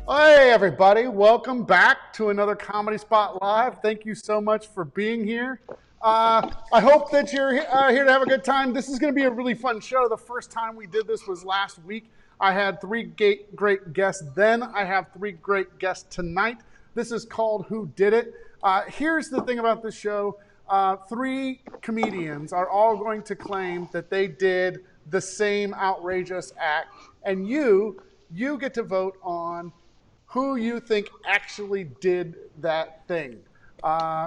Hey, everybody. Welcome back to another Comedy Spot Live. Thank you so much for being here. I hope that you're here to have a good time. This is going to be a really fun show. The first time we did this was last week. I had three great guests then. I have three great guests tonight. This is called Who Did It? Here's the thing about this show. Three comedians are all going to claim that they did the same outrageous act. And you get to vote on who you think actually did that thing.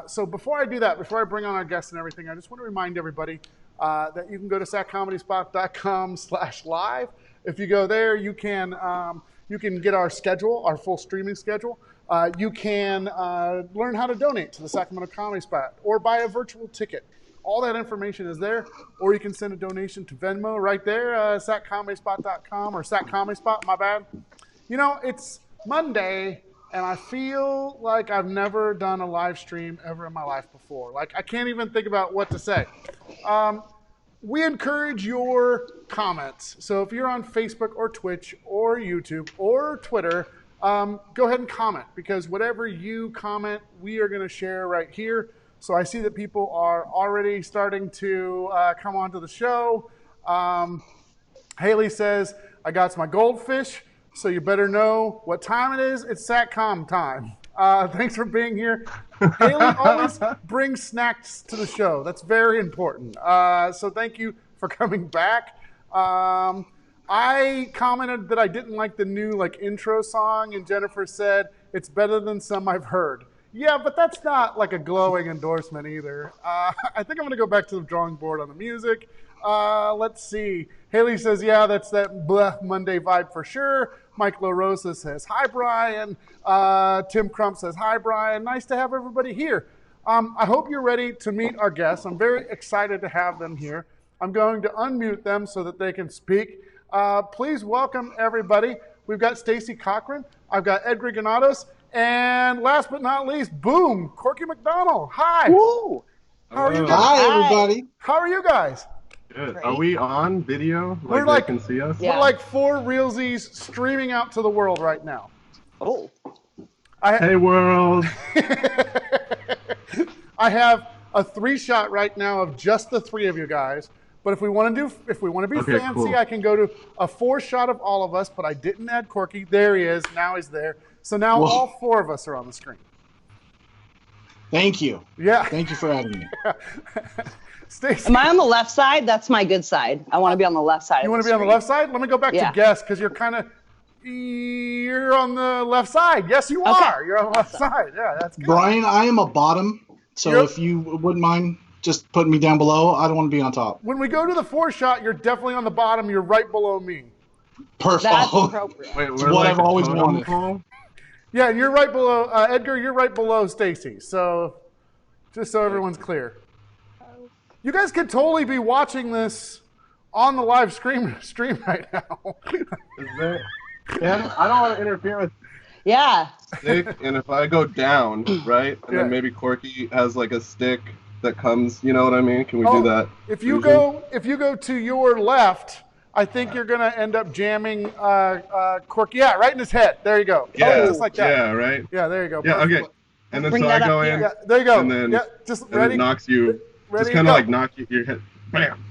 So before I do that, before I bring on our guests and everything, I just want to remind everybody that you can go to satcomedyspot.com/live. If you go there, you can get our schedule, our full streaming schedule. You can learn how to donate to the Sacramento Comedy Spot or buy a virtual ticket. All that information is there, or you can send a donation to Venmo right there, satcomedyspot.com or satcomedyspot, my bad. You know, it's Monday, and I feel like I've never done a live stream ever in my life before. Like, I can't even think about what to say. We encourage your comments. So if you're on Facebook or Twitch or YouTube or Twitter, go ahead and comment, because whatever you comment, we are going to share right here. So I see that people are already starting to come onto the show. Haley says, I got my goldfish, so you better know what time it is. It's SatCom time. Thanks for being here. Haley always brings snacks to the show. That's very important. So thank you for coming back. I commented that I didn't like the new intro song, and Jennifer said, it's better than some I've heard. Yeah, but that's not like a glowing endorsement either. I think I'm going to go back to the drawing board on the music. Let's see. Haley says, yeah, that's that bleh Monday vibe for sure. Mike LaRosa says, hi, Brian. Tim Crump says, hi, Brian. Nice to have everybody here. I hope you're ready to meet our guests. I'm very excited to have them here. I'm going to unmute them so that they can speak. Please welcome everybody. We've got Stacey Cochran. I've got Edgar Granados. And last but not least, boom, Corky McDonald. Hi. Woo. How are you guys? Hi, everybody. How are you guys? Good. Great. Are we on video? We're They can see us? Yeah. We're like four realsies streaming out to the world right now. Oh. Hey, world. I have a 3-shot right now of just the three of you guys. But if we want to be Okay, fancy, cool. I can go to a 4-shot of all of us. But I didn't add Corky. There he is. Now he's there. So now Whoa. all four of us are on the screen. Thank you. Yeah. Thank you for having me. Stacey, Am I on the left side? That's my good side. I want to be on the left side. you want to be on the left side? Let me go back Yeah. to guest, because you're on the left side. Yes, you are. You're on the left side. Yeah, that's good. Brian, I am a bottom, so You're- if you wouldn't mind just putting me down below, I don't want to be on top. When we go to the 4-shot, you're definitely on the bottom. You're right below me. Perfect. That's Oh, appropriate. Wait, It's we're what like I've always a totem wanted. pole? Yeah, and you're right below Edgar. You're right below Stacey. So, just so everyone's clear, you guys could totally be watching this on the live stream right now. Is there... Yeah, I don't want to interfere with Yeah. stick, and if I go down, right, and Yeah. then maybe Corky has like a stick that comes, you know what I mean? Can we Oh, do that? If you go to your left, I think you're gonna end up jamming Corky. Yeah, right in his head. There you go. Yeah, Just like that. yeah, right? Yeah, there you go. Yeah, Perfect. okay. And then Bring so that I up go here. in, Yeah, there you go. and then yeah, just and ready. it knocks you, Ready just to kind go. of like knock your head, bam.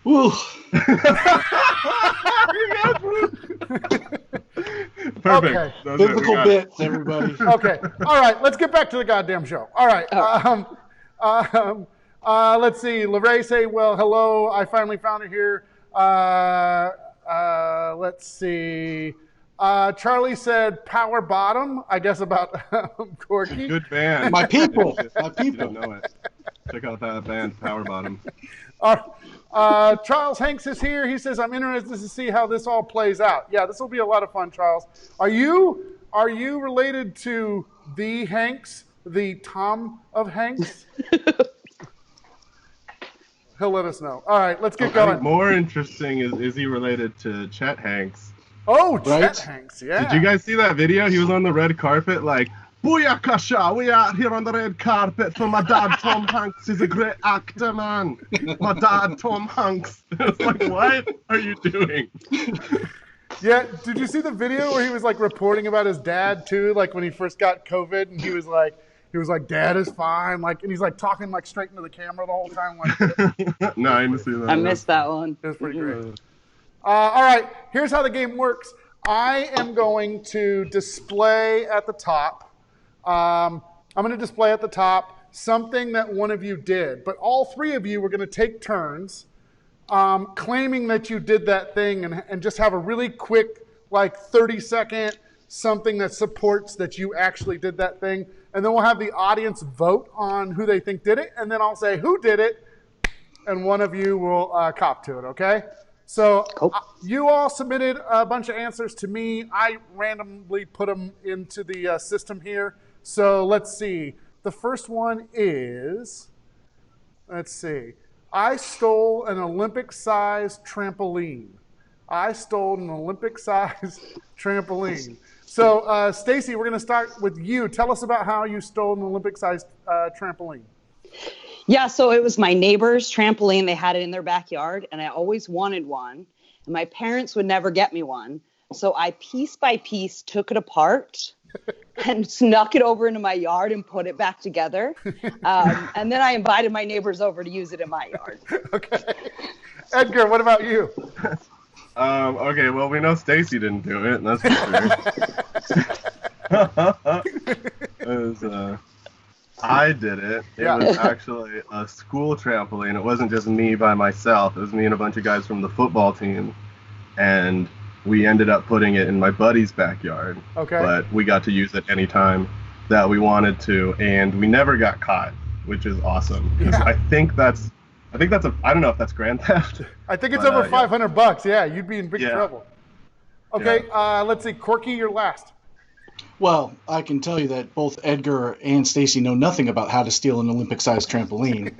woo. Perfect. Okay. Those are- we Physical got it. bits, everybody. Okay. All right. Let's get back to the goddamn show. All right. Let's see. Lorraine say, well, hello. I finally found her here. Let's see. Charlie said power bottom, I guess about Corky. Good band. My people. My You people. don't know it. Check out that band, Power Bottom. Charles Hanks is here. He says, I'm interested to see how this all plays out. Yeah, this will be a lot of fun, Charles. Are you related to the Hanks, the Tom of Hanks? He'll let us know. All right, let's get I going. think more interesting is he related to Chet Hanks? Oh, Right? Chet Hanks, yeah. Did you guys see that video? He was on the red carpet like, Booyakasha, we out here on the red carpet for my dad, Tom Hanks. He's a great actor, man. My dad, Tom Hanks. It's like, what are you doing? Yeah, did you see the video where he was like reporting about his dad too? Like when he first got COVID, and he was like, "Dad is fine," like, and he's like talking like straight into the camera the whole time. Like, No, I didn't see that. I missed that one. it was pretty great. All right, here's how the game works. I am going to display at the top. I'm going to display at the top something that one of you did, but all three of you were going to take turns claiming that you did that thing and just have a really quick, like 30-second something that supports that you actually did that thing. And then we'll have the audience vote on who they think did it. And then I'll say who did it, and one of you will cop to it, okay? So you all submitted a bunch of answers to me. I randomly put them into the system here. So let's see. The first one is, let's see. I stole an Olympic-sized trampoline. I stole an Olympic-sized trampoline. So, Stacy, we're going to start with you. Tell us about how you stole an Olympic-sized trampoline. Yeah, so it was my neighbor's trampoline. They had it in their backyard, and I always wanted one. And my parents would never get me one. So I piece by piece took it apart and snuck it over into my yard and put it back together. And then I invited my neighbors over to use it in my yard. Okay. Edgar, what about you? Okay, well, we know Stacy didn't do it, and that's for sure. I did it. It was actually a school trampoline. It wasn't just me by myself. It was me and a bunch of guys from the football team. And we ended up putting it in my buddy's backyard. Okay. But we got to use it anytime that we wanted to, and we never got caught, which is awesome. Yeah. I think that's I don't know if that's grand theft. I think it's over $500. Yeah, you'd be in big trouble. Okay, let's see. Corky, you're last. Well, I can tell you that both Edgar and Stacy know nothing about how to steal an Olympic-sized trampoline.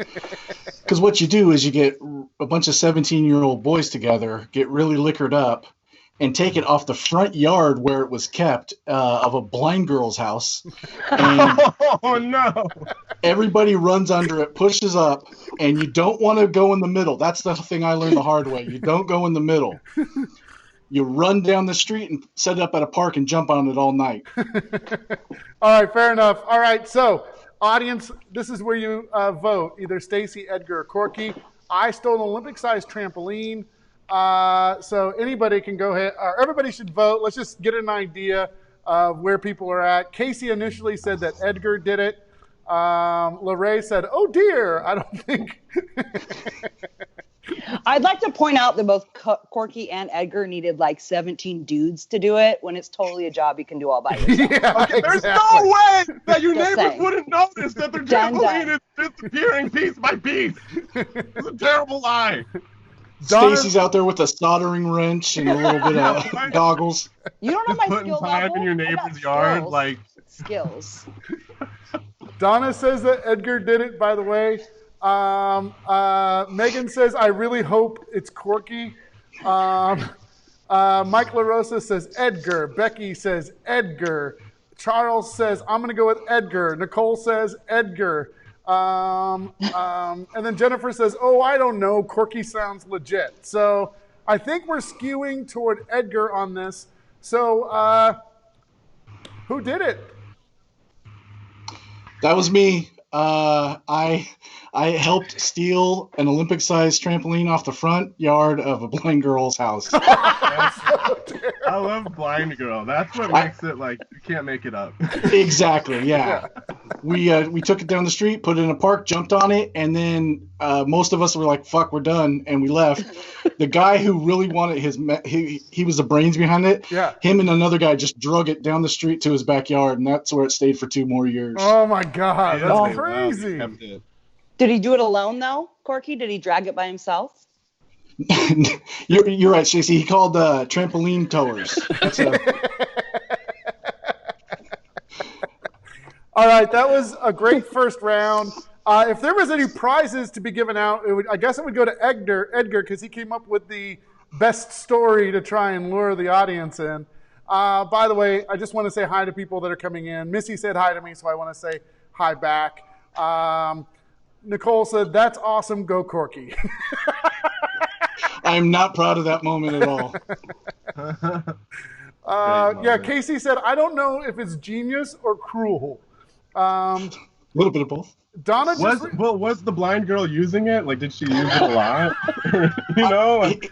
Because what you do is you get a bunch of 17-year-old boys together, get really liquored up, and take it off the front yard where it was kept of a blind girl's house. And oh, no. Everybody runs under it, pushes up, and you don't want to go in the middle. That's the thing I learned the hard way. You don't go in the middle. You run down the street and set it up at a park and jump on it all night. All right, fair enough. All right, so audience, this is where you vote, either Stacy, Edgar, or Corky. I stole an Olympic-sized trampoline. So anybody can go ahead, or everybody should vote. Let's just get an idea of where people are at. Casey initially said that Edgar did it. LaRae said, oh dear, I don't think. I'd like to point out that both Corky and Edgar needed like 17 dudes to do it when it's totally a job you can do all by yourself. Yeah, There's no way that your Just neighbors saying. wouldn't notice that their trampoline is disappearing piece by piece. It's a terrible lie. Stacy's out there with a soldering wrench and a little bit of goggles. You don't know my Putting skill time level? in your I got neighbor's yard, skills. like Skills. Donna says that Edgar did it, by the way. Megan says, I really hope it's Corky. Mike LaRosa says Edgar. Becky says Edgar. Charles says, I'm going to go with Edgar. Nicole says Edgar. And then Jennifer says, oh, I don't know. Corky sounds legit. So I think we're skewing toward Edgar on this. So who did it? That was me. I helped steal an Olympic-sized trampoline off the front yard of a blind girl's house. I love Blind Girl. That's what makes it like you can't make it up. Exactly, yeah. We took it down the street, put it in a park, jumped on it, and then most of us were like, fuck, we're done, and we left. The guy who really wanted he was the brains behind it. Yeah. Him and another guy just drug it down the street to his backyard, and that's where it stayed for 2 more years. Oh, my God. That's Oh, crazy. wow, we kept it. Did he do it alone, though, Corky? Did he drag it by himself? You're right, Stacey. He called trampoline towers. That's All right, that was a great first round. If there was any prizes to be given out, I guess it would go to Edgar, because he came up with the best story to try and lure the audience in. By the way, I just want to say hi to people that are coming in. Missy said hi to me, so I want to say hi back. Nicole said, that's awesome, go Corky. I I'm not proud of that moment at all. Yeah, Casey said, I don't know if it's genius or cruel. A little bit of both. Donna just was the blind girl using it? Like, did she use it a lot? Like,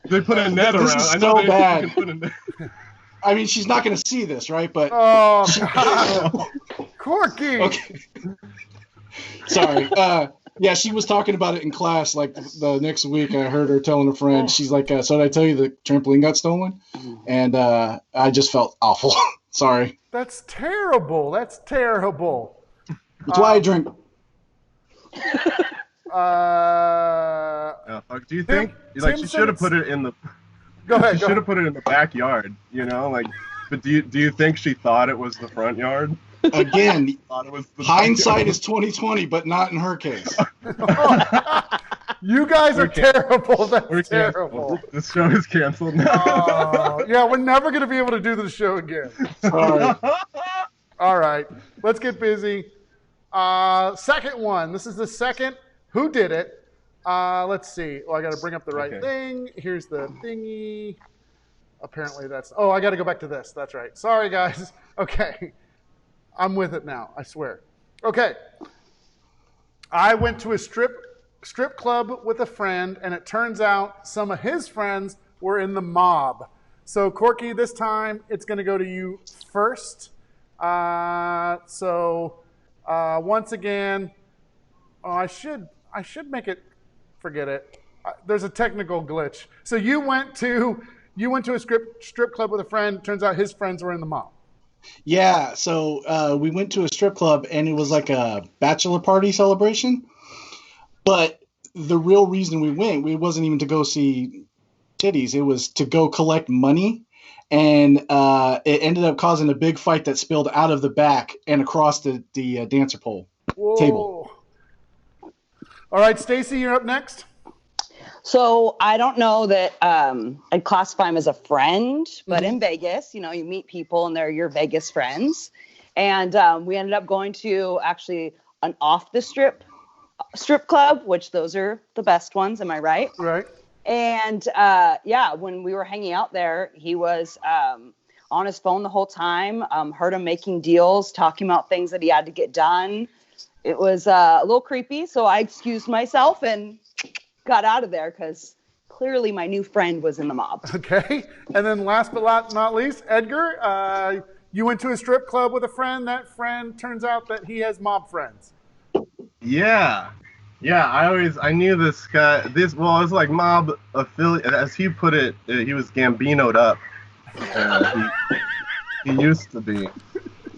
they put a net this around. Is I know so they bad. can put a net. I mean, she's not going to see this, right? But God. Corky. Okay. Sorry. Yeah, she was talking about it in class like the next week. I heard her telling a friend. She's like, so did I tell you the trampoline got stolen? And I just felt awful. Sorry. That's terrible. That's terrible. That's why I drink. Do you think she should have put it in the? Go ahead. She should have put it in the backyard. Like. But do you think she thought it was the front yard? Again, hindsight is 20/20, but not in her case. You guys are terrible. That's terrible. This show is canceled now. Yeah, we're never going to be able to do the show again. Sorry. All right, let's get busy. Second one. This is the second. Who did it? Let's see. Oh, I got to bring up the right thing. Here's the thingy. Apparently that's. Oh, I got to go back to this. That's right. Sorry, guys. Okay. I'm with it now. I swear. Okay. I went to a strip club with a friend, and it turns out some of his friends were in the mob. So, Corky, this time it's going to go to you first. Once again, I should make it. Forget it. There's a technical glitch. So you went to a strip club with a friend. Turns out his friends were in the mob. Yeah, so we went to a strip club, and it was like a bachelor party celebration. But the real reason we went, it wasn't even to go see titties. It was to go collect money. And it ended up causing a big fight that spilled out of the back and across the dancer pole table. All right, Stacy, you're up next. So I don't know that I'd classify him as a friend, but in Vegas, you meet people and they're your Vegas friends. And we ended up going to actually an off the strip club, which those are the best ones. Am I right? Right. And when we were hanging out there, he was on his phone the whole time. Heard him making deals, talking about things that he had to get done. It was a little creepy. So I excused myself and got out of there because clearly my new friend was in the mob. Okay. And then last but not least, Edgar, you went to a strip club with a friend. That friend turns out that he has mob friends. Yeah. I knew this guy. It was like mob affiliate. As he put it, he was Gambino'd up. He used to be.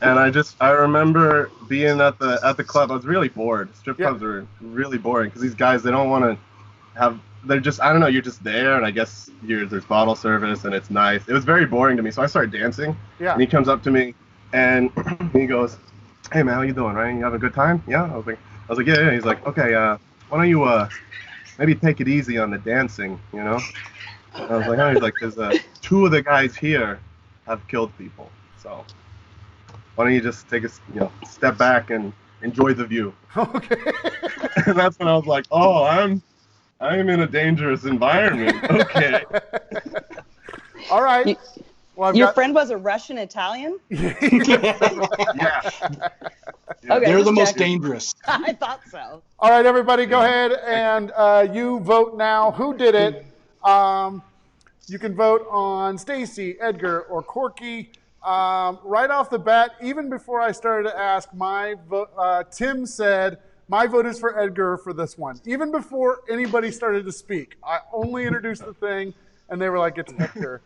And I remember being at the club. I was really bored. Strip clubs are really boring because these guys, they don't want to they're just, I don't know, you're just there, and I guess there's bottle service, and it's nice. It was very boring to me, so I started dancing. Yeah. And he comes up to me, and he goes, "Hey man, how you doing? Right? You having a good time?" Yeah. I was like, yeah. He's like, "Okay, why don't you maybe take it easy on the dancing, And I was like, "Oh." He's like, "Because 2 of the guys here have killed people, so why don't you just take a step back and enjoy the view?" Okay. And that's when I was like, "Oh, I'm in a dangerous environment." Okay. All right. Your friend was a Russian Italian? Yeah. Okay, they're the most dangerous. I thought so. All right, everybody, go ahead and you vote now. Who did it? You can vote on Stacy, Edgar, or Corky. Right off the bat, even before I started to ask, Tim said, "My vote is for Edgar for this one." Even before anybody started to speak, I only introduced the thing, and they were like, "It's Edgar."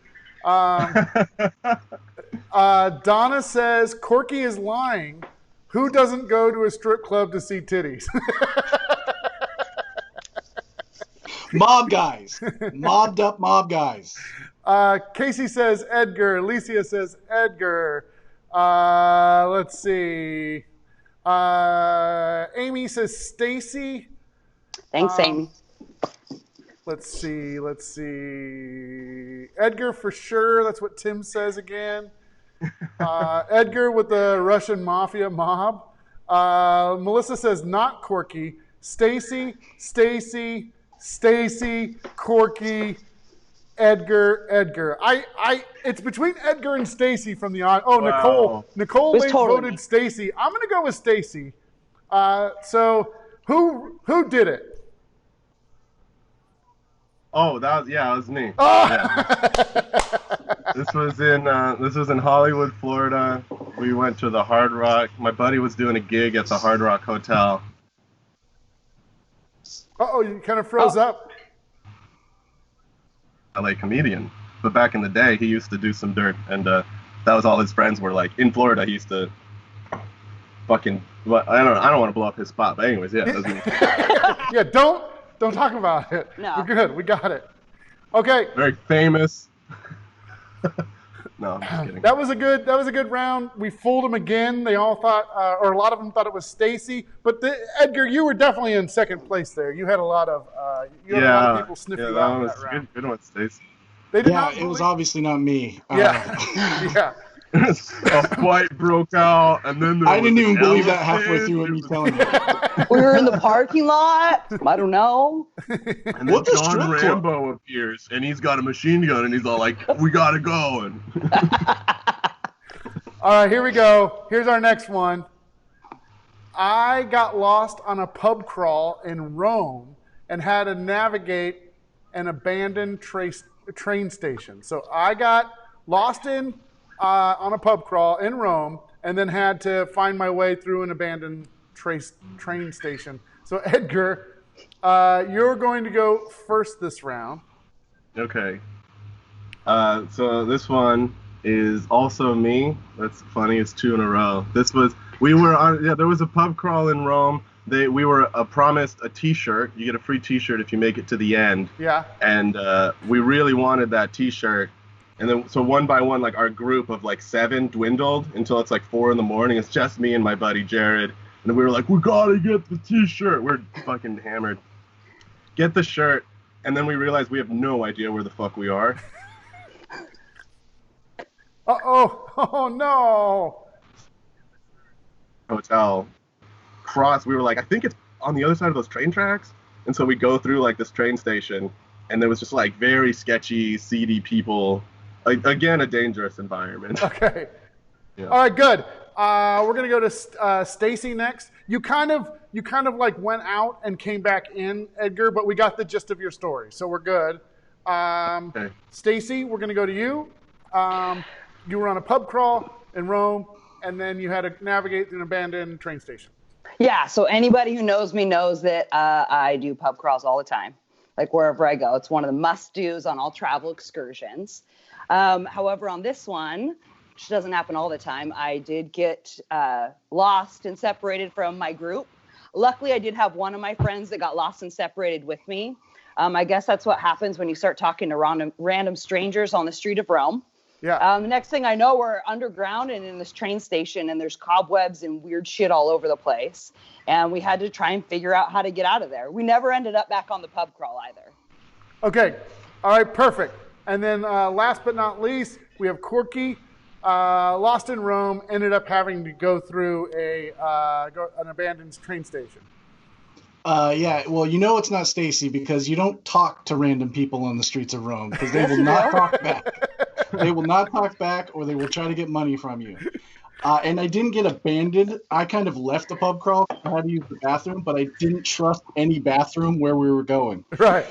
Donna says, "Corky is lying. Who doesn't go to a strip club to see titties?" Mob guys. Mobbed up mob guys. Casey says Edgar. Alicia says Edgar. Let's see. Amy says Stacy. Thanks, Amy. Let's see. Edgar for sure. That's what Tim says again. Edgar with the Russian mafia mob. Melissa says not Corky. Stacy, Stacy, Corky, Edgar. It's between Edgar and Stacy from the on. Oh, Wow. Nicole Lane totally voted me. Stacy. I'm gonna go with Stacy. So who did it? Oh, it was me. Oh. Yeah. This was in Hollywood, Florida. We went to the Hard Rock. My buddy was doing a gig at the Hard Rock Hotel. Uh-oh, you kind of froze up. LA comedian. But back in the day, he used to do some dirt, and that was all his friends were like. In Florida, he used to fucking. I don't want to blow up his spot, but anyways, yeah. That was me. Yeah, don't talk about it. No. We're good. We got it. Okay. Very famous. No, I'm just kidding. That was a good round. We fooled them again. They all thought, or a lot of them thought it was Stacy. But Edgar, you were definitely in second place there. You had a lot of a lot of people sniff you out in that round. Good one, Stacy. They did Yeah, not it was obviously not me. Yeah. A fight broke out, and then I didn't even believe that halfway through me telling you. We were in the parking lot. I don't know. And then What the John strip club? Rambo appears, and he's got a machine gun, and he's all like, "We gotta go." And All right, here we go. Here's our next one. I got lost on a pub crawl in Rome and had to navigate an abandoned train station. So I got lost on a pub crawl in Rome and then had to find my way through an abandoned train station. So Edgar, you're going to go first this round. okay, so this one is also me. That's funny. It's 2 in a row. We were on. Yeah, there was a pub crawl in Rome. We were promised a T-shirt. You get a free T-shirt if you make it to the end. Yeah. And we really wanted that T-shirt. And then, so one by one, like our group of like 7 dwindled until it's like 4 in the morning. It's just me and my buddy Jared. And we were like, we gotta get the T-shirt. We're fucking hammered. Get the shirt. And then we realized we have no idea where the fuck we are. Oh no. Hotel. We were like, I think it's on the other side of those train tracks. And so we go through like this train station. And there was just like very sketchy, seedy people. Again, a dangerous environment. Okay. Yeah. All right, good. We're gonna go to Stacy next. You kind of like went out and came back in, Edgar, but we got the gist of your story, so we're good. Okay. Stacy, we're gonna go to you. You were on a pub crawl in Rome, and then you had to navigate through an abandoned train station. Yeah, so anybody who knows me knows that I do pub crawls all the time, like wherever I go. It's one of the must-dos on all travel excursions. However, on this one, which doesn't happen all the time, I did get lost and separated from my group. Luckily, I did have one of my friends that got lost and separated with me. I guess that's what happens when you start talking to random strangers on the street of Rome. Yeah. The next thing I know, we're underground and in this train station, and there's cobwebs and weird shit all over the place. And we had to try and figure out how to get out of there. We never ended up back on the pub crawl either. Okay. All right. Perfect. And then last but not least, we have Corky. Lost in Rome, ended up having to go through an abandoned train station. Yeah, well, you know it's not Stacy because you don't talk to random people on the streets of Rome because they will not talk back. They will not talk back, or they will try to get money from you. And I didn't get abandoned. I kind of left the pub crawl. I had to use the bathroom, but I didn't trust any bathroom where we were going. Right.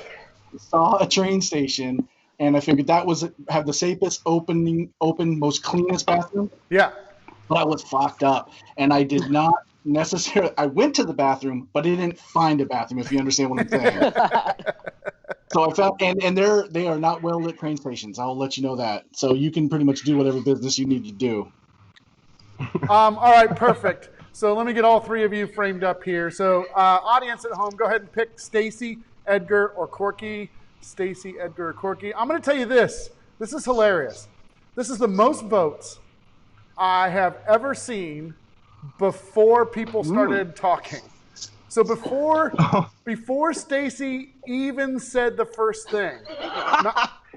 I saw a train station, and I figured that have the safest, open, most cleanest bathroom. Yeah. But I was fucked up, and I did not necessarily. I went to the bathroom, but I didn't find a bathroom. If you understand what I'm saying. So I found, and they are not well lit train stations. I'll let you know that. So you can pretty much do whatever business you need to do. All right, perfect. So let me get all three of you framed up here. So audience at home, go ahead and pick Stacy, Edgar, or Corky. Stacy, Edgar, or Corky. I'm going to tell you this. This is hilarious. This is the most votes I have ever seen before people started talking. So before Stacy even said the first thing,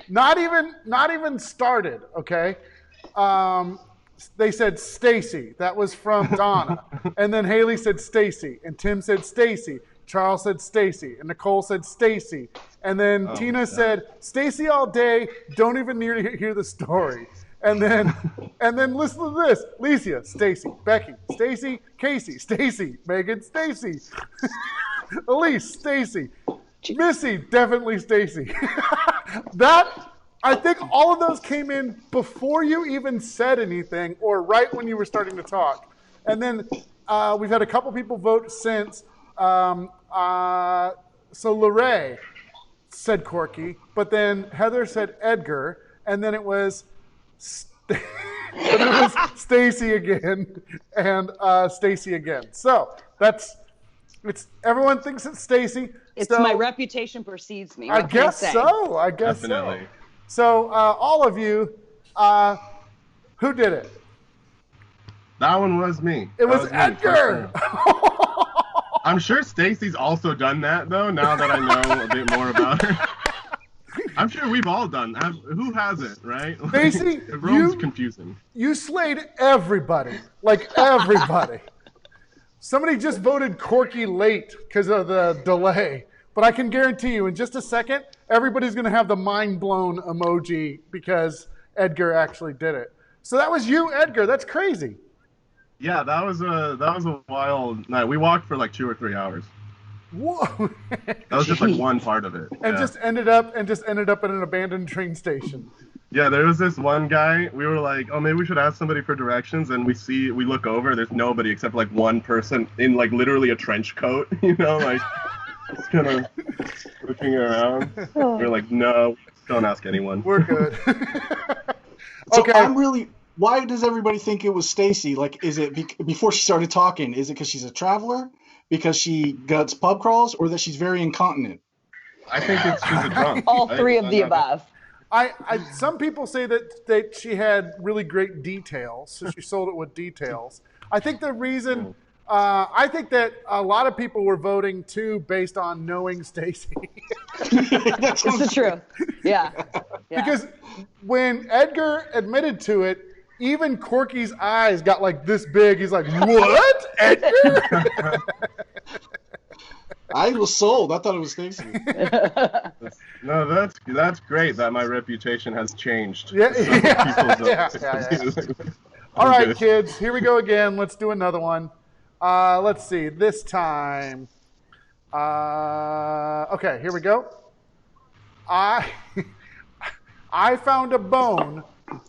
not even started, okay? They said Stacy. That was from Donna. And then Haley said Stacy. And Tim said Stacy. Charles said Stacy, and Nicole said Stacy. And then Tina said, Stacy all day, don't even hear the story. And then listen to this. Licia, Stacy, Becky, Stacy, Casey, Stacy, Megan, Stacy. Elise, Stacy. Missy, definitely Stacy. I think all of those came in before you even said anything or right when you were starting to talk. And then we've had a couple people vote since. So Lorraine said Corky, but then Heather said Edgar, and then it was Stacy again and Stacy again. So everyone thinks it's Stacy. It's my reputation precedes me. I guess so. Definitely. So all of you, who did it? That one was me. It was Edgar. I'm sure Stacy's also done that, though, now that I know a bit more about her. I'm sure we've all done that. Who hasn't, right? Stacy, Everyone's confusing. You slayed everybody. Like, everybody. Somebody just voted Corky late because of the delay. But I can guarantee you, in just a second, everybody's going to have the mind-blown emoji because Edgar actually did it. So that was you, Edgar. That's crazy. Yeah, that was a wild night. We walked for like 2 or 3 hours. Whoa. That was just like one part of it. And just ended up at an abandoned train station. Yeah, there was this one guy. We were like, oh, maybe we should ask somebody for directions. And we look over. There's nobody except like one person in like literally a trench coat. You know, like just kind of looking around. We're like, no, don't ask anyone. We're good. Okay. So why does everybody think it was Stacy? Like, is it before she started talking? Is it because she's a traveler? Because she guts pub crawls, or that she's very incontinent? I think she's a drunk. All three of the above. Some people say that she had really great details, so she sold it with details. I think the reason, I think that a lot of people were voting too based on knowing Stacy. It's the truth. Yeah. Because when Edgar admitted to it, even Corky's eyes got like this big. He's like, "What, Edgar?" I was sold. I thought it was Stacy. No, that's great that my reputation has changed. Yeah. All right, kids, here we go again. Let's do another one. Let's see. This time. Okay, here we go. I found a bone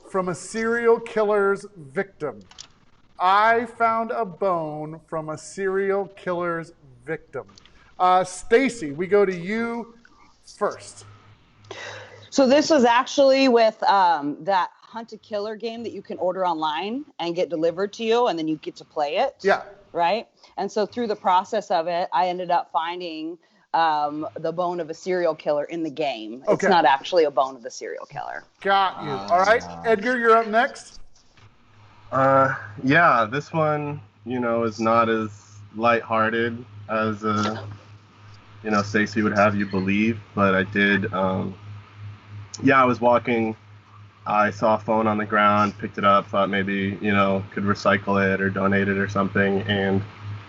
from a serial killer's victim. I found a bone from a serial killer's victim. Stacy, we go to you first. So this was actually with that Hunt a Killer game that you can order online and get delivered to you, and then you get to play it. Yeah. Right? And so through the process of it, I ended up finding the bone of a serial killer in the game. Okay. It's not actually a bone of the serial killer. Got you. All right. Edgar, you're up next. Yeah, this one, is not as lighthearted as, Stacy would have you believe, but I did, I was walking, I saw a phone on the ground, picked it up, thought maybe, could recycle it or donate it or something, and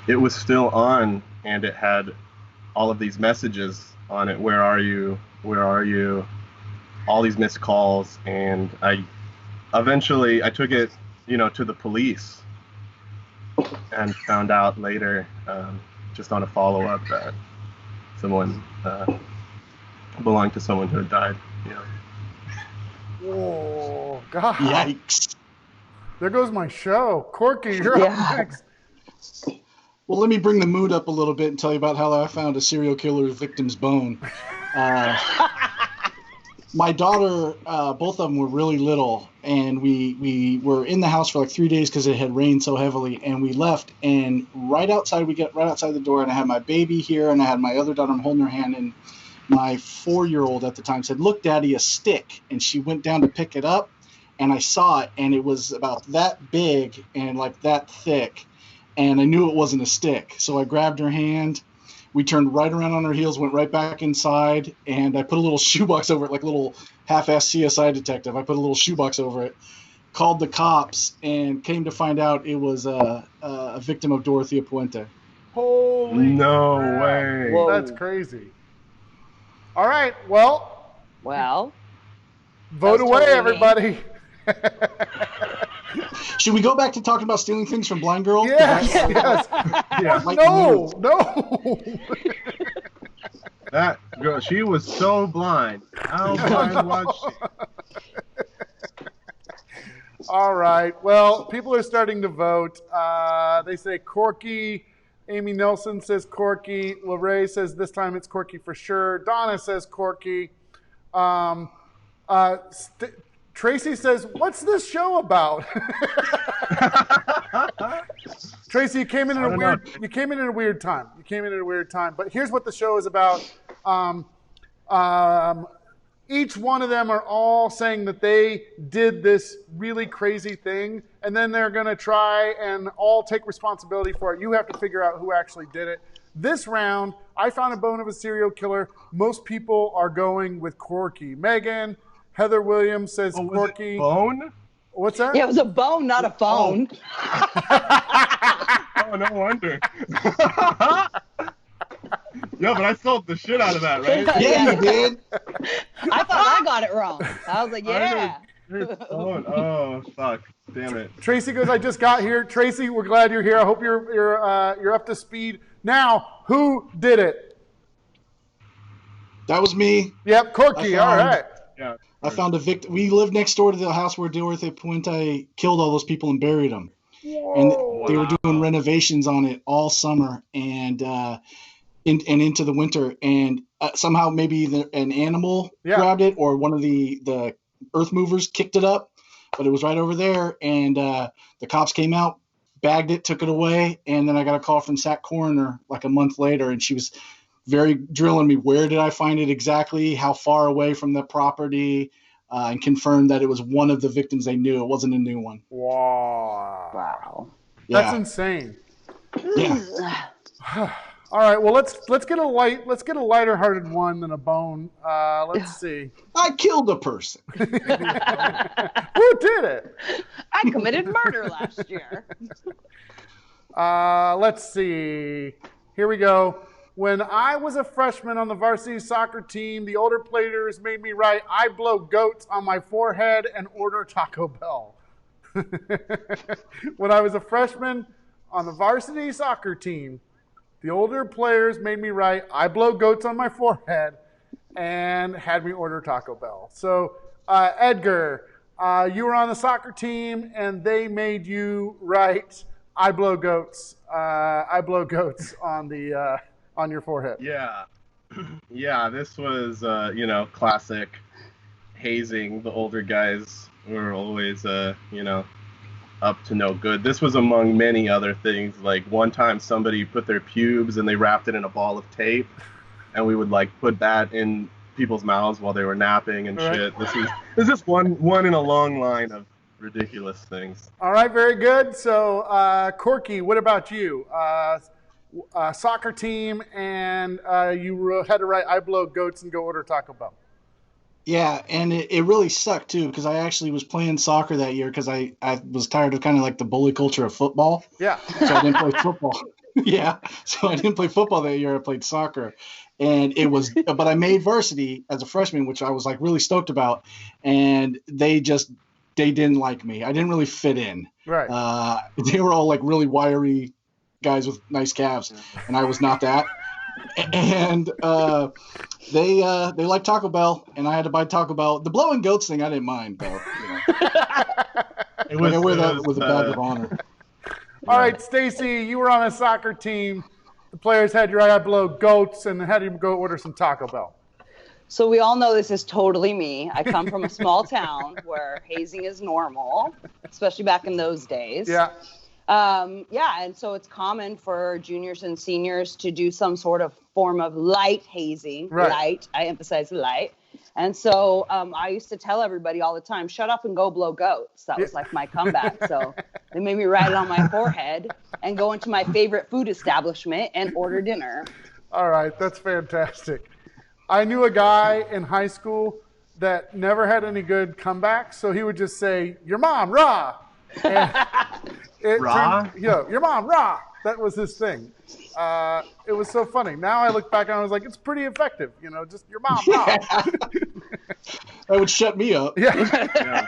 it was still on, and it had all of these messages on it. Where are you? Where are you? All these missed calls, and I took it, to the police, and found out later, just on a follow-up, that someone belonged to someone who had died. Whoa, God! Yikes! There goes my show. Corky, you're up next. Well, let me bring the mood up a little bit and tell you about how I found a serial killer victim's bone. My daughter, both of them were really little, and we were in the house for like 3 days because it had rained so heavily, and we left, and we get right outside the door, and I had my baby here, and I had my other daughter, I'm holding her hand, and my 4-year-old at the time said, "Look, Daddy, a stick," and she went down to pick it up, and I saw it, and it was about that big and like that thick, and I knew it wasn't a stick, so I grabbed her hand. We turned right around on our heels, went right back inside, and I put a little shoebox over it, like a little half-assed CSI detective. I put a little shoebox over it, called the cops, and came to find out it was a victim of Dorothea Puente. Holy No crap. way. Whoa. That's crazy. All right, well, Well, vote That's away, totally me. everybody. Should we go back to talking about stealing things from blind girls? 'Cause Yes, that's- yes. Yeah, Like No, no. that girl, she was so blind. How blind was she? All right. Well, people are starting to vote. They say Corky. Amy Nelson says Corky. Lorraine says this time it's Corky for sure. Donna says Corky. Tracy says, "What's this show about?" Tracy, you came in I don't know. You came in at a weird time. You came in at a weird time. But here's what the show is about. Each one of them are all saying that they did this really crazy thing, and then they're going to try and all take responsibility for it. You have to figure out who actually did it. This round, I found a bone of a serial killer. Most people are going with Corky. Megan, Heather Williams says Oh, was Corky. it bone? What's that? yeah, it was a bone, not a phone. Oh, no wonder. Yeah, but I sold the shit out of that, right? Yeah, you did. I thought I got it wrong. I was like, yeah. Oh, fuck. Damn it. Tracy goes, I just got here. Tracy, we're glad you're here. I hope you're up to speed. Now, who did it? That was me. Yep, Corky. I All found- right. Yeah. I found a victim. We lived next door to the house where Dorothy Puente killed all those people and buried them. And they were doing renovations on it all summer and into the winter. And somehow maybe an animal grabbed it, or one of the earth movers kicked it up. But it was right over there. And the cops came out, bagged it, took it away. And then I got a call from Sac Coroner like a month later, and she was very drilling me. Where did I find it exactly? How far away from the property? And confirmed that it was one of the victims they knew. It wasn't a new one. Wow. Wow. That's Yeah. insane. Yeah. All right. Well, let's get a lighter hearted one than a bone. Let's see. I killed a person. Who did it? I committed murder last year. Let's see. Here we go. When I was a freshman on the varsity soccer team, the older players made me write, "I blow goats" on my forehead and order Taco Bell. When I was a freshman on the varsity soccer team, the older players made me write, "I blow goats" on my forehead and had me order Taco Bell. So, Edgar, you were on the soccer team and they made you write, "I blow goats." I blow goats on your forehead. Yeah. Yeah, this was, classic hazing. The older guys were always, up to no good. This was among many other things. Like, one time somebody put their pubes and they wrapped it in a ball of tape, and we would, put that in people's mouths while they were napping and Right. shit. This is just one in a long line of ridiculous things. All right, very good. So, Corky, what about you? Soccer team, and you had to write, "I blow goats" and go order Taco Bell. Yeah, and it really sucked too, because I actually was playing soccer that year because I was tired of kind of like the bully culture of football. Yeah. So I didn't play football. Yeah, so I didn't play football that year. I played soccer, and but I made varsity as a freshman, which I was really stoked about, and they didn't like me. I didn't really fit in. Right. They were all really wiry guys with nice calves, and I was not that. And they liked Taco Bell, and I had to buy Taco Bell. The blowing goats thing, I didn't mind though. It was, I wear it that was, with a badge of honor. All right, Stacy, you were on a soccer team. The players had you write, "I blow goats," and had you go order some Taco Bell. So we all know this is totally me. I come from a small town where hazing is normal, especially back in those days. Yeah. And so it's common for juniors and seniors to do some sort of form of light hazing. Right. Light, I emphasize light. And so I used to tell everybody all the time, "Shut up and go blow goats." That was my comeback. So they made me write it on my forehead and go into my favorite food establishment and order dinner. All right, that's fantastic. I knew a guy in high school that never had any good comebacks, so he would just say, "Your mom, rah." And Rah? your mom, rah. That was his thing. It was so funny. Now I look back and I was like, it's pretty effective. Just your mom. That would shut me up. Yeah. Yeah.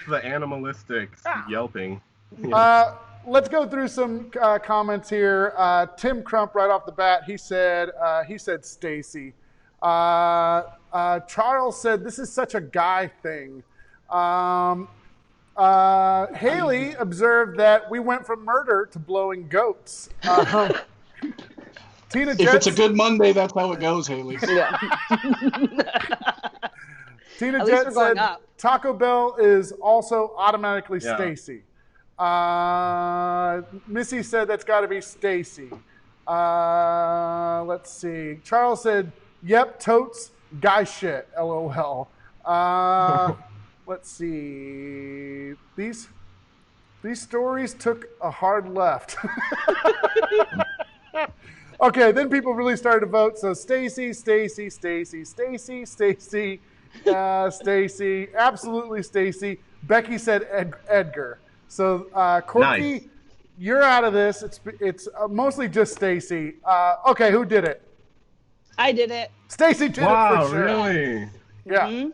The animalistic yelping. Yeah. Let's go through some comments here. Tim Crump, right off the bat, he said Stacy. Charles said this is such a guy thing. Haley observed that we went from murder to blowing goats. Tina If Jets, it's a good Monday, that's how it goes, Haley. Yeah. Tina At least Jet we're going said up. Taco Bell is also automatically Yeah. Stacy. Missy said that's got to be Stacy. Let's see. Charles said, "Yep, totes guy shit." LOL. Let's see. These stories took a hard left. Okay, then people really started to vote. So Stacy, Stacy, Stacy, Stacy, Stacy, Stacy, absolutely Stacy. Becky said Edgar. So Corky, Nice. you're out of this. It's mostly just Stacy. Okay, who did it? I did it. Stacy did it Wow, for sure. really? Yeah. Mhm.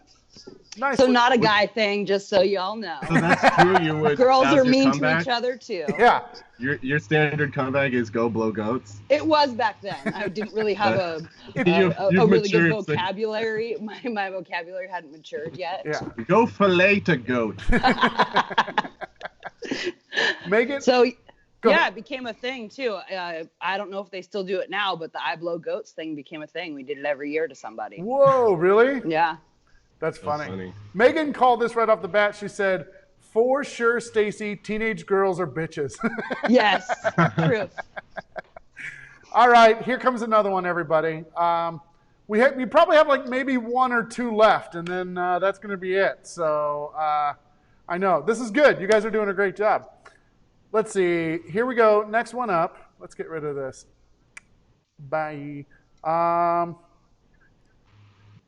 Nice. So not a guy thing, just so y'all know. So that's true. You would. Girls that was are your mean comeback? to each other too. Yeah. Your standard comeback is go blow goats. It was back then. I didn't really have a You've really good matured, so- vocabulary. My vocabulary hadn't matured yet. Yeah. Go fillet a goat. Megan. So Go yeah, ahead. it became a thing too. I don't know if they still do it now, but the I blow goats thing became a thing. We did it every year to somebody. Whoa, really? Yeah. That's That's funny. funny. Megan called this right off the bat. She said, "For sure, Stacy, teenage girls are bitches." Yes. Proof. All right, here comes another one, everybody. We probably have like maybe one or two left, and then that's going to be it. So I know this is good. You guys are doing a great job. Let's see. Here we go. Next one up. Let's get rid of this. Bye.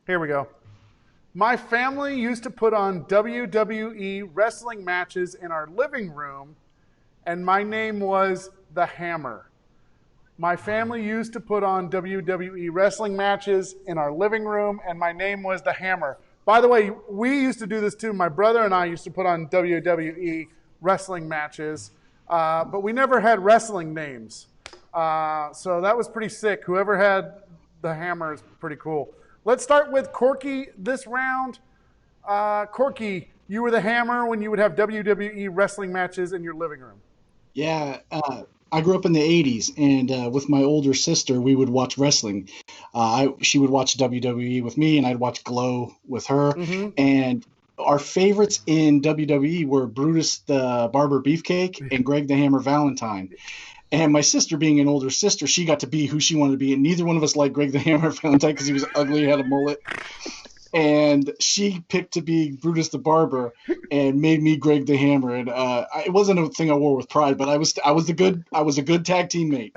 Here we go. My family used to put on WWE wrestling matches in our living room, and my name was The Hammer. My family used to put on WWE wrestling matches in our living room, and my name was The Hammer. By the way, we used to do this too. My brother and I used to put on WWE wrestling matches, but we never had wrestling names. So that was pretty sick. Whoever had The Hammer is pretty cool. Let's start with Corky this round. Corky, you were The Hammer when you would have WWE wrestling matches in your living room. Yeah, I grew up in the 80s, and with my older sister, we would watch wrestling. She would watch WWE with me, and I'd watch Glow with her. Mhm. And our favorites in WWE were Brutus the Barber Beefcake and Greg the Hammer Valentine. And my sister, being an older sister, she got to be who she wanted to be, and neither one of us liked Greg the Hammer Valentine because he was ugly, had a mullet. And she picked to be Brutus the Barber and made me Greg the Hammer. And it wasn't a thing I wore with pride, but I was a good tag teammate.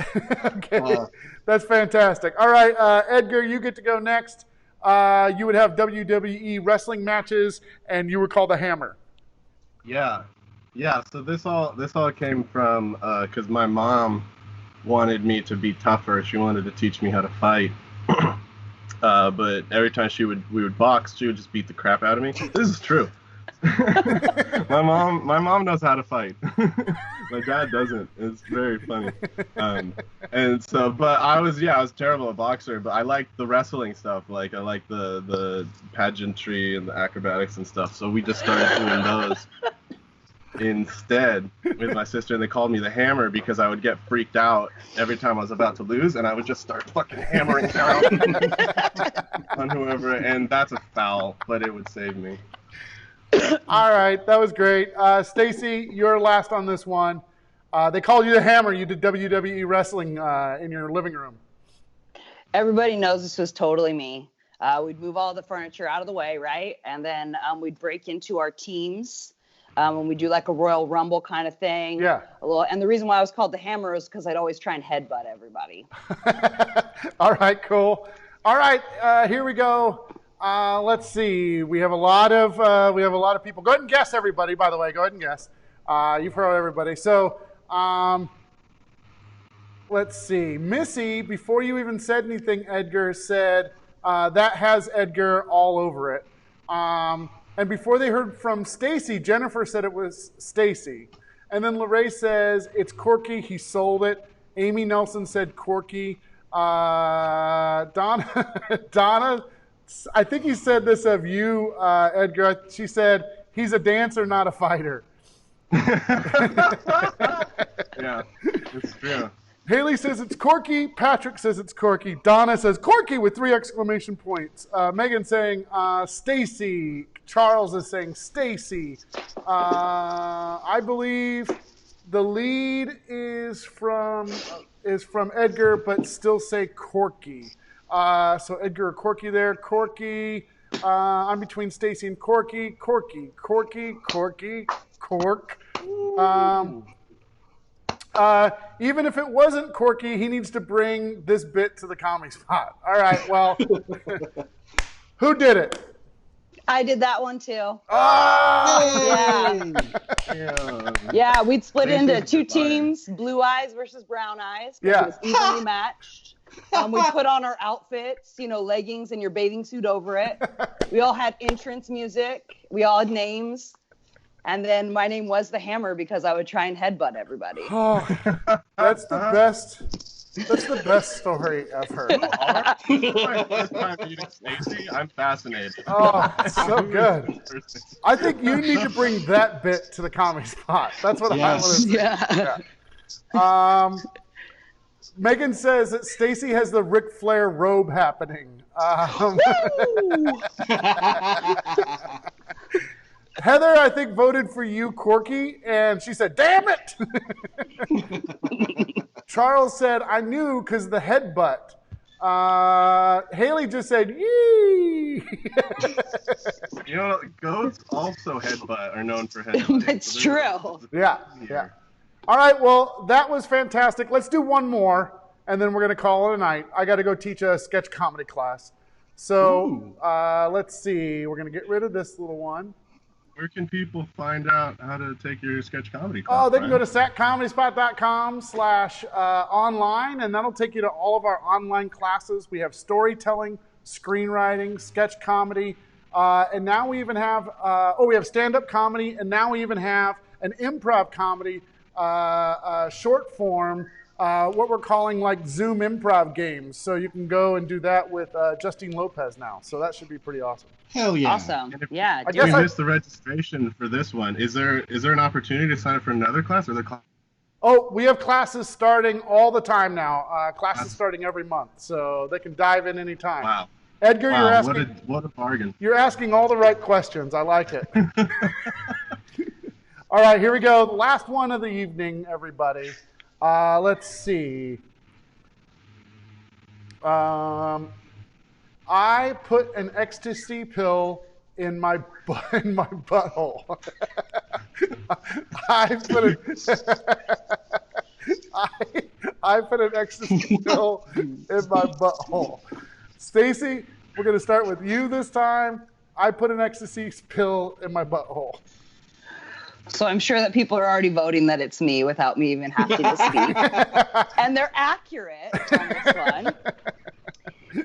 Okay, that's fantastic. All right, Edgar, you get to go next. You would have WWE wrestling matches, and you were called The Hammer. Yeah. So this all came from because my mom wanted me to be tougher. She wanted to teach me how to fight. But every time we would box, she would just beat the crap out of me. This is true. my mom knows how to fight. My dad doesn't. It's very funny. And so, but I was terrible at boxer, but I liked the wrestling stuff. Like I liked the pageantry and the acrobatics and stuff. So we just started doing those instead with my sister, and they called me the Hammer because I would get freaked out every time I was about to lose, and I would just start fucking hammering down on whoever, and that's a foul, but it would save me. All right, that was great. Stacy, you're last on this one. They called you The Hammer. You did WWE wrestling in your living room. Everybody knows this was totally me. We'd move all the furniture out of the way, right? And then we'd break into our teams. When we do like a Royal Rumble kind of thing. Yeah. And the reason why I was called The Hammer is because I'd always try and headbutt everybody. All right, cool. All right, here we go. Let's see. We have a lot of people. Go ahead and guess, everybody. By the way, go ahead and guess. You've heard everybody. So, let's see. Missy, before you even said anything, Edgar, said that has Edgar all over it. And before they heard from Stacy, Jennifer said it was Stacy. And then Lorraine says it's Corky. He sold it. Amy Nelson said Corky. Donna, I think he said this of you, Edgar. She said he's a dancer, not a fighter. Yeah, it's true. Haley says it's Corky. Patrick says it's Corky. Donna says Corky with 3 exclamation points. Megan saying Stacy. Charles is saying Stacy. I believe the lead is from Edgar, but still say Corky. So Edgar or Corky there. Corky. I'm between Stacy and Corky. Corky. Cork. Even if it wasn't Corky, he needs to bring this bit to the Comedy Spot. All right, well, who did it? I did that one too. Oh! Yeah, we'd split into 2 teams, blue eyes versus brown eyes. Yeah. It was evenly matched. We put on our outfits, leggings and your bathing suit over it. We all had entrance music. We all had names. And then my name was the Hammer because I would try and headbutt everybody. Oh, that's the best. That's the best story ever. This is my first time meeting Stacy. I'm fascinated. Oh, it's so good. I think you need to bring that bit to the Comedy Spot. That's what I want to say. Yeah. Megan says that Stacy has the Ric Flair robe happening. Heather, I think, voted for you, Corky, and she said, damn it! Charles said, I knew because of the headbutt. Haley just said, yee! Goats also are known for headbutting. It's true. Yeah. All right, well, that was fantastic. Let's do one more, and then we're going to call it a night. I got to go teach a sketch comedy class. So let's see. We're going to get rid of this little one. Where can people find out how to take your sketch comedy class? Oh, they can go to satcomedyspot.com/online, and that'll take you to all of our online classes. We have storytelling, screenwriting, sketch comedy, and now we even have, we have stand-up comedy, and now we even have an improv comedy short form, what we're calling like Zoom improv games. So you can go and do that with Justine Lopez now. So that should be pretty awesome. Hell yeah. Awesome. Yeah. I If guess you missed the registration for this one, is there an opportunity to sign up for another class? Or Oh, we have classes starting all the time now. Classes starting every month, so they can dive in anytime. Wow. Edgar, you're asking. What a bargain. You're asking all the right questions. I like it. All right, here we go. The last one of the evening, everybody. Let's see. I put an ecstasy pill in my butthole. I put an ecstasy pill in my butthole. Stacy, we're going to start with you this time. I put an ecstasy pill in my butthole. So I'm sure that people are already voting that it's me without me even having to speak. And they're accurate on this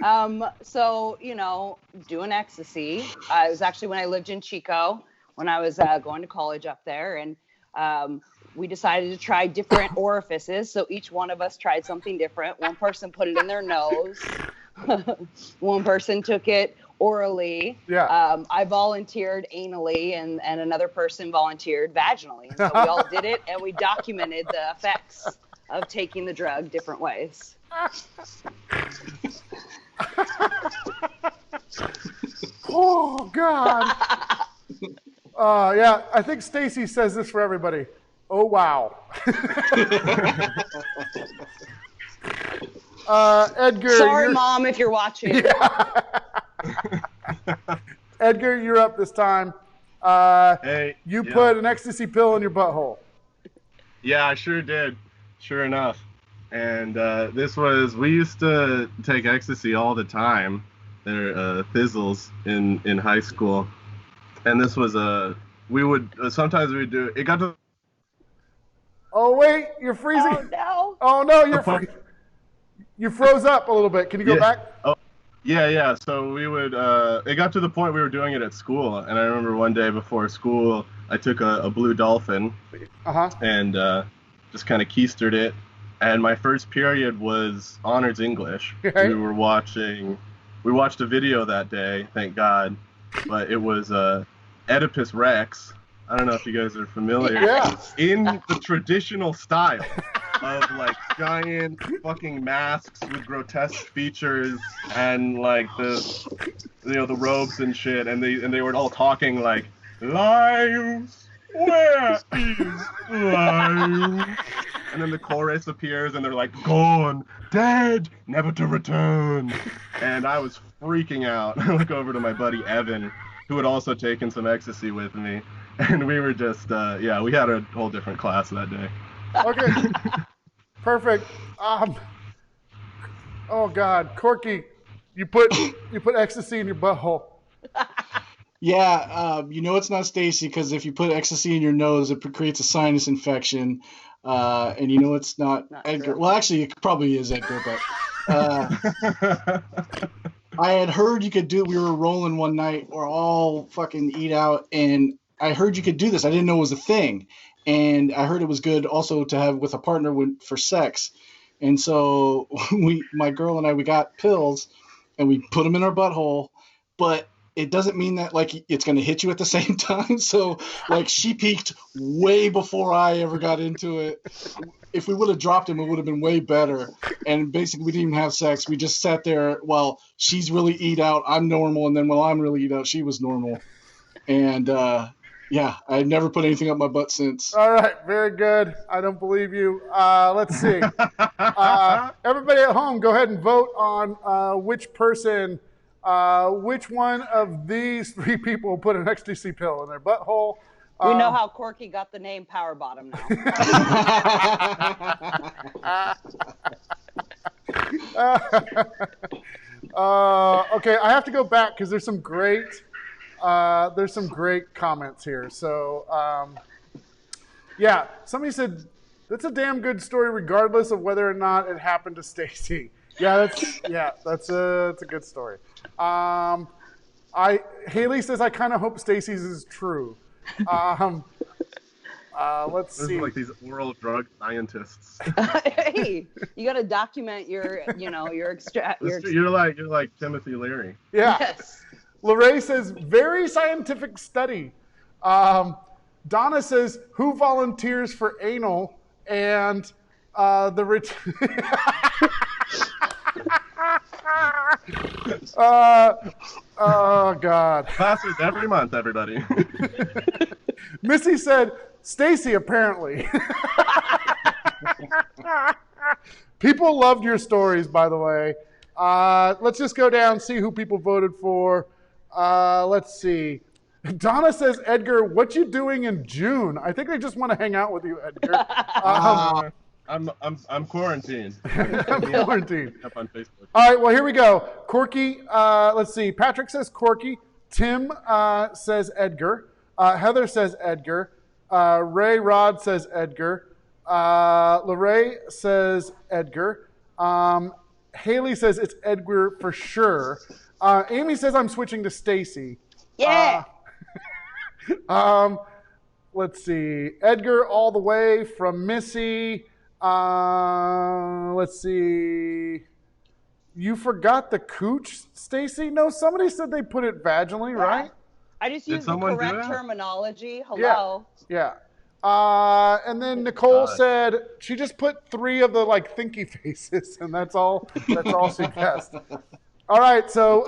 one. So, doing ecstasy. It was actually when I lived in Chico, when I was going to college up there. And we decided to try different orifices. So each one of us tried something different. One person put it in their nose. One person took it orally. Yeah. I volunteered anally, and another person volunteered vaginally. And so we all did it, and we documented the effects of taking the drug different ways. Oh, God. Yeah, I think Stacy says this for everybody. Oh, wow. Edgar. Sorry, Mom, if you're watching. Yeah. Edgar, you're up this time. Hey. You put an ecstasy pill in your butthole. Yeah, I sure did. Sure enough. And we used to take ecstasy all the time. They're fizzles in high school. And this was sometimes we would do, it got to. Oh, wait, you're freezing. Oh, no. Oh no, you froze up a little bit. Can you go back? Oh, yeah. So we would. It got to the point we were doing it at school, and I remember one day before school, I took a blue dolphin, and just kind of keistered it. And my first period was honors English. Okay. We watched a video that day, thank God, but it was Oedipus Rex. I don't know if you guys are familiar. Yeah. In the traditional style of like giant fucking masks with grotesque features and like the robes and shit, and they were all talking like, lives, where is lives? And then the chorus appears and they're like, gone, dead, never to return. And I was freaking out. I look over to my buddy Evan, who had also taken some ecstasy with me. And we were just, we had a whole different class that day. Okay. Perfect. Oh God, Corky, you put ecstasy in your butthole. Yeah, it's not Stacy because if you put ecstasy in your nose, it creates a sinus infection. And it's not Edgar. True. Well, actually, it probably is Edgar, but I had heard you could do. We were rolling one night, we're all fucking eat out, and I heard you could do this. I didn't know it was a thing, and I heard it was good also to have with a partner for sex. And so my girl and I, we got pills, and we put them in our butthole, but it doesn't mean that like it's going to hit you at the same time. So like she peaked way before I ever got into it. If we would have dropped him, it would have been way better. And basically we didn't even have sex. We just sat there while she's really eat out, I'm normal. And then while I'm really eat out, she was normal. And I've never put anything up my butt since. All right, very good. I don't believe you. Let's see. Everybody at home, go ahead and vote on which one of these three people put an ecstasy pill in their butthole. We know how Corky got the name Power Bottom now. Okay, I have to go back because there's some great comments here. So, somebody said that's a damn good story, regardless of whether or not it happened to Stacy. That's a good story. Haley says I kind of hope Stacy's is true. Let's see. Like these oral drug scientists. Hey, you got to document your extract. You're like Timothy Leary. Yeah. Yes. Lorraine says very scientific study. Donna says who volunteers for anal, and the rich. Oh God. Classes every month, everybody. Missy said Stacy apparently. People loved your stories, by the way. Let's just go down, see who people voted for. Let's see. Donna says, Edgar, what you doing in June? I think they just want to hang out with you, Edgar. I'm quarantined. I'm quarantined. Up on Facebook. All right, well, here we go. Corky, let's see. Patrick says Corky. Tim says Edgar. Heather says Edgar. Ray Rod says Edgar. Lorraine says Edgar. Haley says it's Edgar for sure. Amy says I'm switching to Stacy. Yeah. Let's see. Edgar all the way from Missy. Let's see. You forgot the cooch, Stacy? No, somebody said they put it vaginally, right? I just used the correct terminology. Hello. Yeah. And then Nicole said she just put 3 of the like thinky faces, and that's all she guessed. All right, so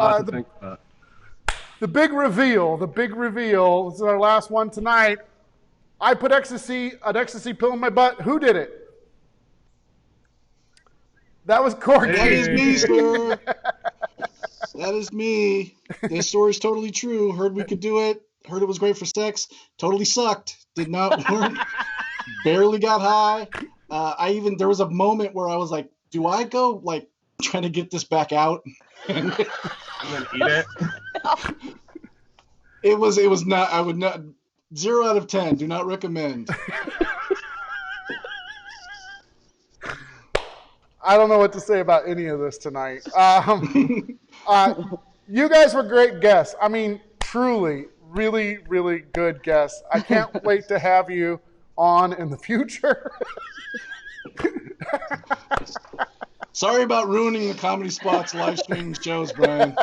the big reveal. This is our last one tonight. I put an ecstasy pill in my butt. Who did it? That was Corky. That is me, sir. That is me. This story's totally true. Heard we could do it. Heard it was great for sex. Totally sucked. Did not work. Barely got high. There was a moment where I was like, do I go like trying to get this back out? And then eat it. It was not. I would not. 0 out of 10. Do not recommend. I don't know what to say about any of this tonight. You guys were great guests. I mean, truly, really, really good guests. I can't wait to have you on in the future. Sorry about ruining the Comedy Spots live streaming shows, Brian.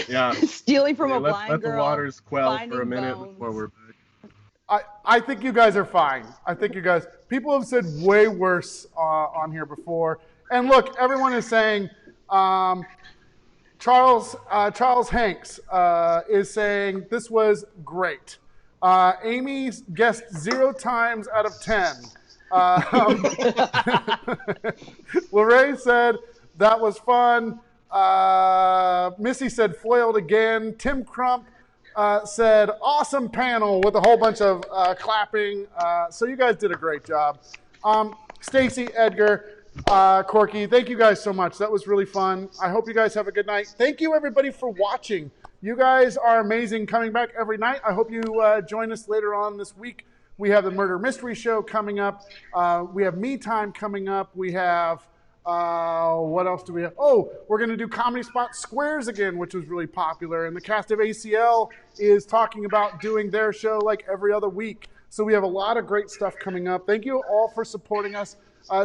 Yeah. Stealing from a blind let girl. the waters quell for a finding minute bones. before we're back. I think you guys are fine. I think you guys, people have said way worse on here before. And look, everyone is saying, Charles Hanks is saying this was great. Amy guessed 0 times out of 10. Lorraine said that was fun. Missy said foiled again. Tim Crump said awesome panel with a whole bunch of clapping. So you guys did a great job. Stacy, Edgar, Corky, thank you guys so much. That was really fun. I hope you guys have a good night. Thank you everybody for watching. You guys are amazing coming back every night. I hope you join us later on this week. We have the Murder Mystery Show coming up. We have Me Time coming up. We have, what else do we have? Oh, we're going to do Comedy Spot Squares again, which was really popular. And the cast of ACL is talking about doing their show like every other week. So we have a lot of great stuff coming up. Thank you all for supporting us.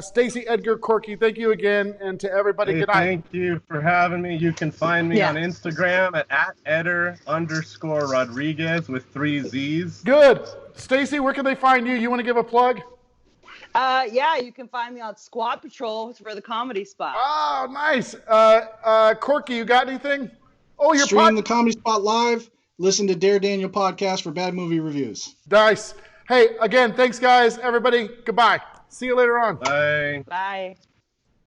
Stacy, Edgar, Corky, thank you again. And to everybody, good night. Thank you for having me. You can find me on Instagram at @Eder_Rodriguez with 3 Z's. Good. Stacy, where can they find you? You want to give a plug? Yeah, you can find me on Squad Patrol for the Comedy Spot. Oh, nice. Corky, you got anything? Oh, your Stream the Comedy Spot live. Listen to Dare Daniel podcast for bad movie reviews. Nice. Hey, again, thanks, guys. Everybody, goodbye. See you later on. Bye. Bye.